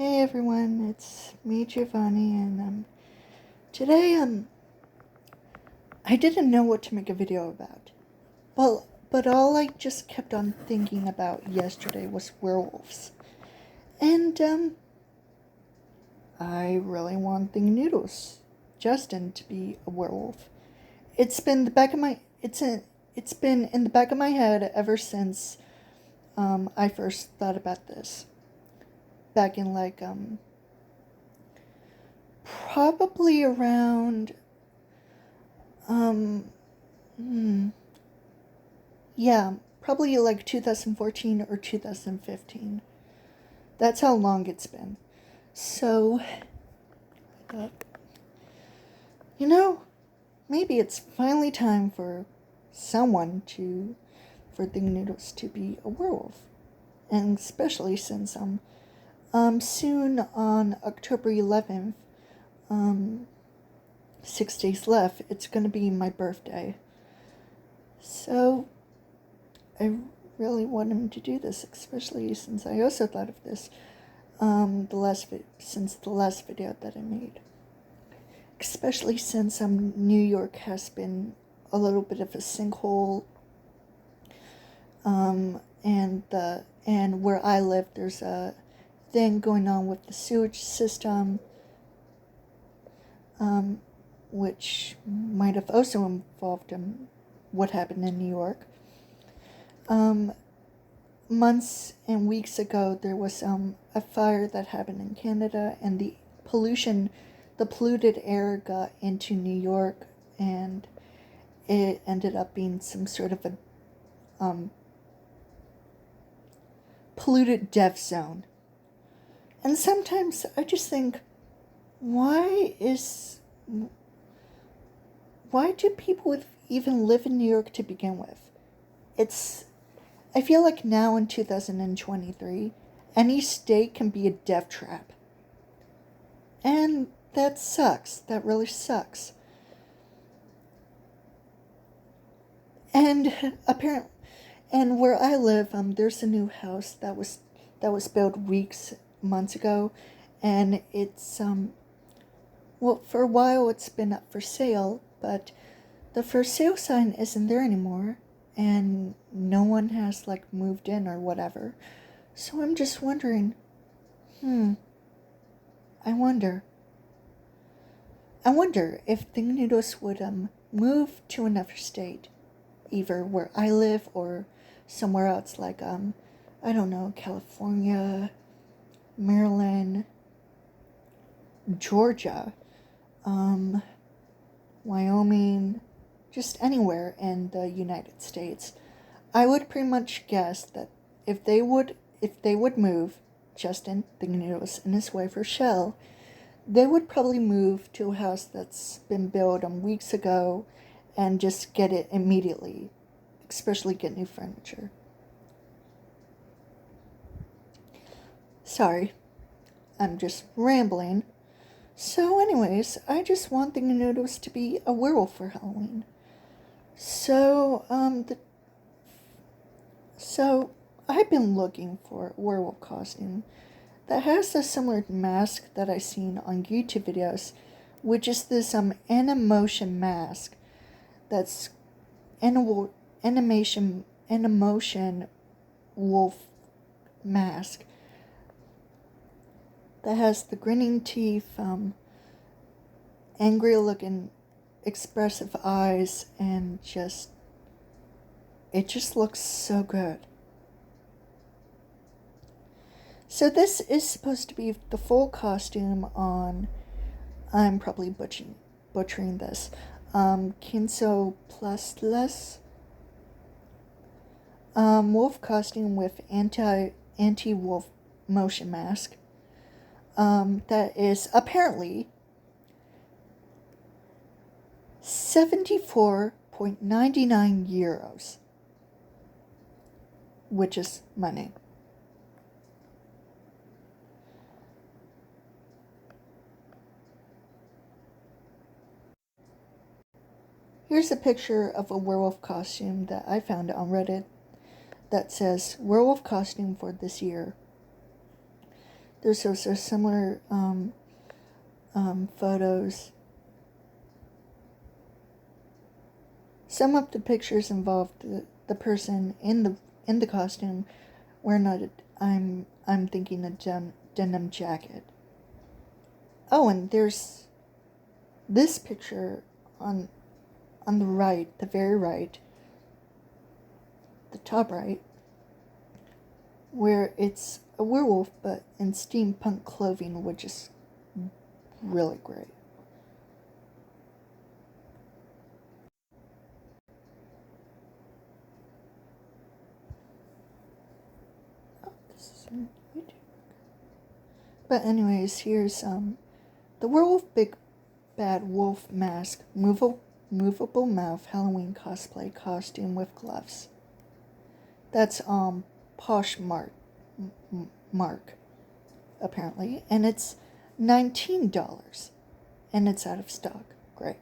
Hey everyone, it's me Giovanni, and today I didn't know what to make a video about. But all I just kept on thinking about yesterday was werewolves. And I really want Thing Noodles Justin to be a werewolf. It's been it's been in the back of my head ever since I first thought about this. Back in probably around um yeah, probably like 2014 or 2015. That's how long it's been. So I thought, you know, maybe it's finally time for Thing Noodles to be a werewolf. And especially since soon on October 11th, 6 days left, it's gonna be my birthday. So I really want him to do this, especially since I also thought of this since the last video that I made. Especially since New York has been a little bit of a sinkhole, and where I live, there's a thing going on with the sewage system, which might have also involved what happened in New York. Months and weeks ago, there was a fire that happened in Canada, and the polluted air got into New York, and it ended up being some sort of a polluted death zone. And sometimes I just think, why do people even live in New York to begin with? I feel like now in 2023, any state can be a death trap. And that sucks. That really sucks. And apparently, and where I live, there's a new house that was built months ago, and it's well, for a while it's been up for sale, but the for sale sign isn't there anymore, and no one has moved in or whatever. So I'm just wondering, I wonder if Thing Noodles would move to another state, either where I live or somewhere else, I don't know, California, Maryland, Georgia, Wyoming, just anywhere in the United States. I would pretty much guess that if they would move, Justin, Thing Noodles, and his wife Rochelle, they would probably move to a house that's been built weeks ago and just get it immediately, especially get new furniture. Sorry, I'm just rambling. So anyways, I just want Thing Noodles to be a werewolf for Halloween. So, I've been looking for a werewolf costume that has a similar mask that I've seen on YouTube videos, which is this animation mask that's animation wolf mask that has the grinning teeth, angry looking expressive eyes, and it just looks so good. So this is supposed to be the full costume on, I'm probably butchering this, Quinceañeras, wolf costume with anti-wolf motion mask, that is apparently 74.99 euros, which is money. Here's a picture of a werewolf costume that I found on Reddit that says werewolf costume for this year. There's also similar photos. Some of the pictures involve the person in the costume wearing I'm thinking a denim jacket. Oh, and there's this picture on the right, the very right, the top right, where it's a werewolf but in steampunk clothing, which is really great. Oh, this is on YouTube. But anyways, here's the werewolf big bad wolf mask, movable mouth Halloween cosplay costume with gloves. That's Poshmark, apparently, and it's $19, and it's out of stock. Great.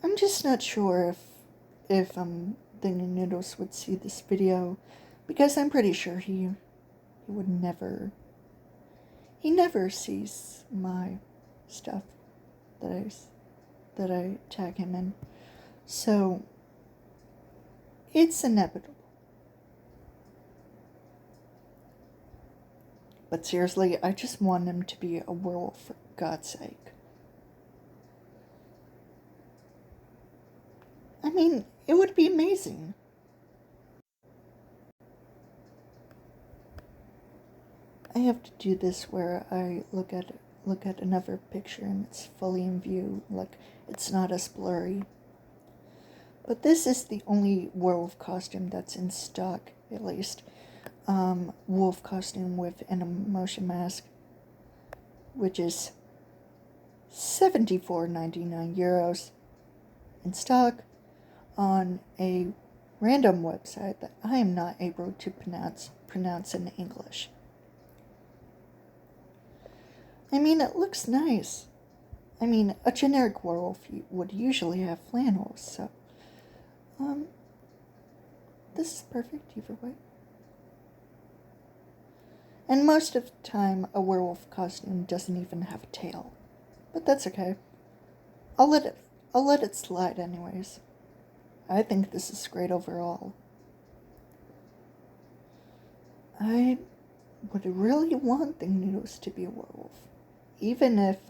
I'm just not sure if the Noodles would see this video, because I'm pretty sure he would never. He never sees my stuff that I tag him in. So it's inevitable. But seriously, I just want him to be a werewolf, for God's sake. I mean, it would be amazing. I have to do this where I look at another picture and it's fully in view, like it's not as blurry. But this is the only werewolf costume that's in stock, at least. Wolf costume with an emotion mask, which is €74.99 in stock on a random website that I am not able to pronounce in English. I mean, it looks nice. I mean, a generic werewolf would usually have flannels, so this is perfect either way. And most of the time, a werewolf costume doesn't even have a tail, but that's okay. I'll let it slide anyways. I think this is great overall. I would really want the Noodles to be a werewolf, even if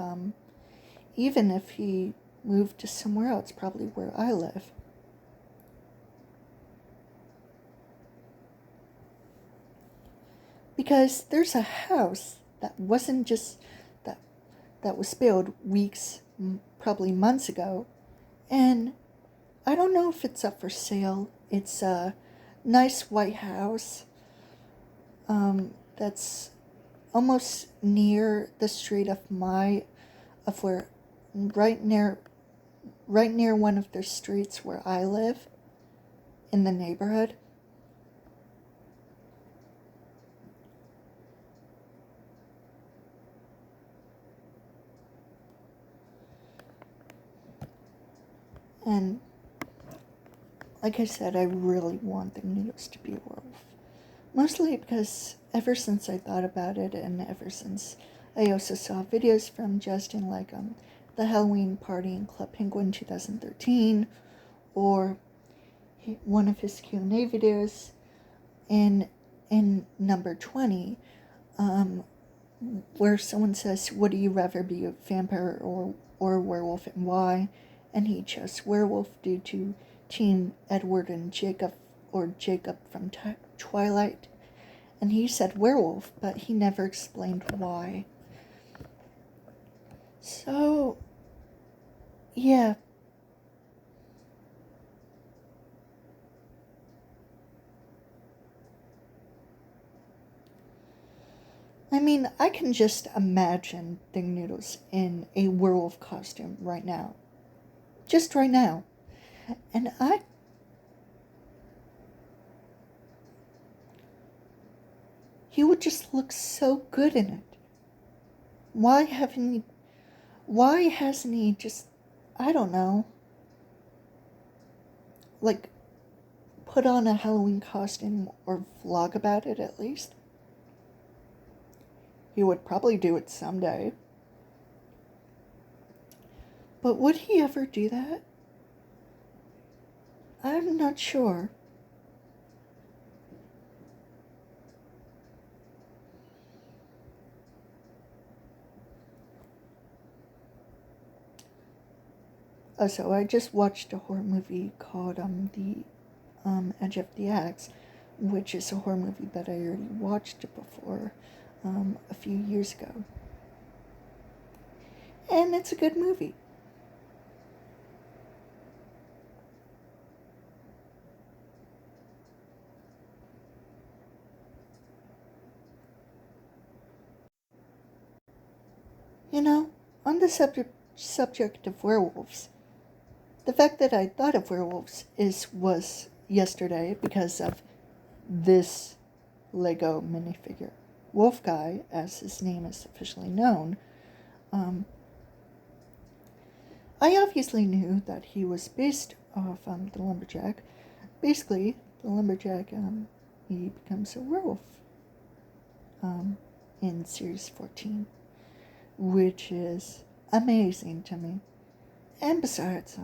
he moved to somewhere else, probably where I live. Because there's a house that wasn't just that was built weeks, probably months ago, and I don't know if it's up for sale. It's a nice white house that's almost near the street of where right near one of the streets where I live in the neighborhood. And like I said, I really want the Noodles to be a werewolf. Mostly because ever since I thought about it, and ever since I also saw videos from Justin, like the Halloween party in Club Penguin 2013, or one of his Q&A videos in number 20, where someone says, would you rather be a vampire or a werewolf, and why? And he chose werewolf due to Team Edward and Jacob, or Jacob from Twilight. And he said werewolf, but he never explained why. So, yeah. I mean, I can just imagine Ding Noodles in a werewolf costume right now. Just right now. And he would just look so good in it. Why hasn't he just, I don't know, like, put on a Halloween costume or vlog about it at least. He would probably do it someday. But would he ever do that? I'm not sure. So I just watched a horror movie called The Edge of the Axe, which is a horror movie that I already watched before a few years ago. And it's a good movie. You know, on the subject of werewolves, the fact that I thought of werewolves was yesterday because of this Lego minifigure. Wolf Guy, as his name is officially known, I obviously knew that he was based off the Lumberjack. Basically, the Lumberjack, he becomes a werewolf in Series 14, which is amazing to me. And besides,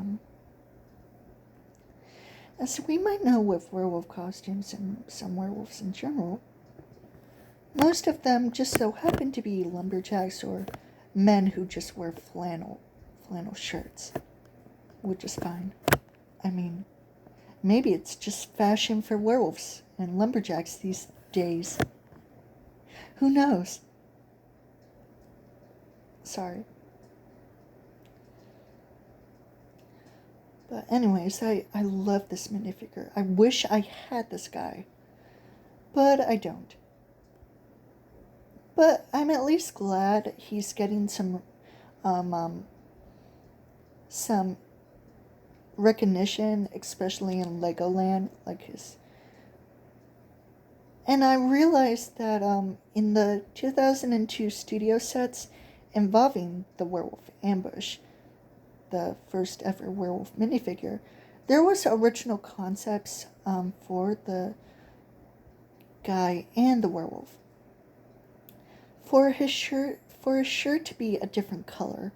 as we might know with werewolf costumes and some werewolves in general, most of them just so happen to be lumberjacks or men who just wear flannel shirts, which is fine. I mean, maybe it's just fashion for werewolves and lumberjacks these days. Who knows? Sorry. But anyways, I love this minifigure. I wish I had this guy, but I don't. But I'm at least glad he's getting some recognition, especially in Legoland, like his. And I realized that in the 2002 studio sets involving the werewolf ambush, the first ever werewolf minifigure, there was original concepts for the guy and the werewolf. For his shirt to be a different color,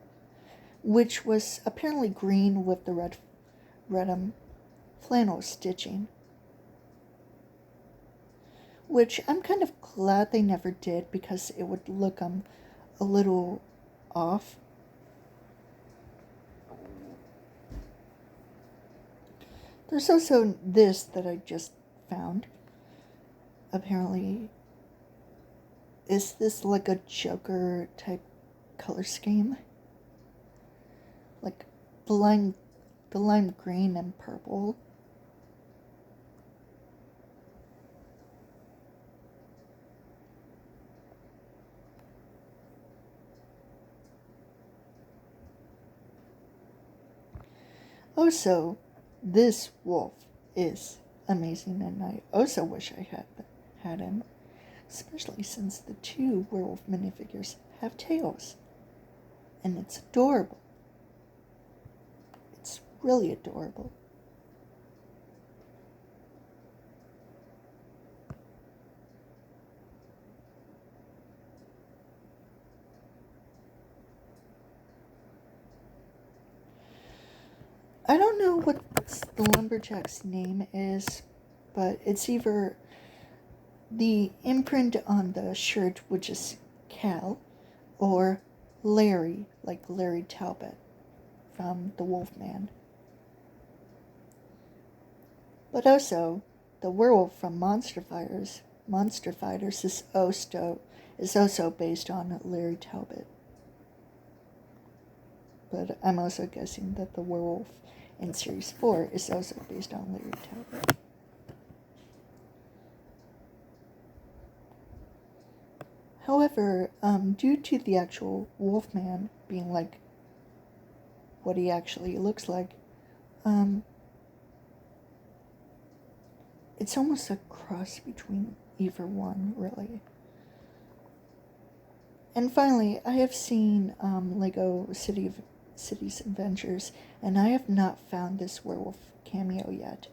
which was apparently green with the red flannel stitching. Which I'm kind of glad they never did because it would look a little off. There's also this that I just found. Apparently, is this like a Joker type color scheme? Like the lime green and purple. Also, this wolf is amazing, and I also wish I had him, especially since the two werewolf minifigures have tails, and it's adorable. It's really adorable. I don't know what the lumberjack's name is, but it's either the imprint on the shirt, which is Cal, or Larry, like Larry Talbot from The Wolfman. But also, the werewolf from Monster Fighters is also based on Larry Talbot. But I'm also guessing that the werewolf in Series 4 is also based on Larry Talbot. However, due to the actual Wolfman being like what he actually looks like, it's almost a cross between either one, really. And finally, I have seen Lego Cities Adventures, and I have not found this werewolf cameo yet.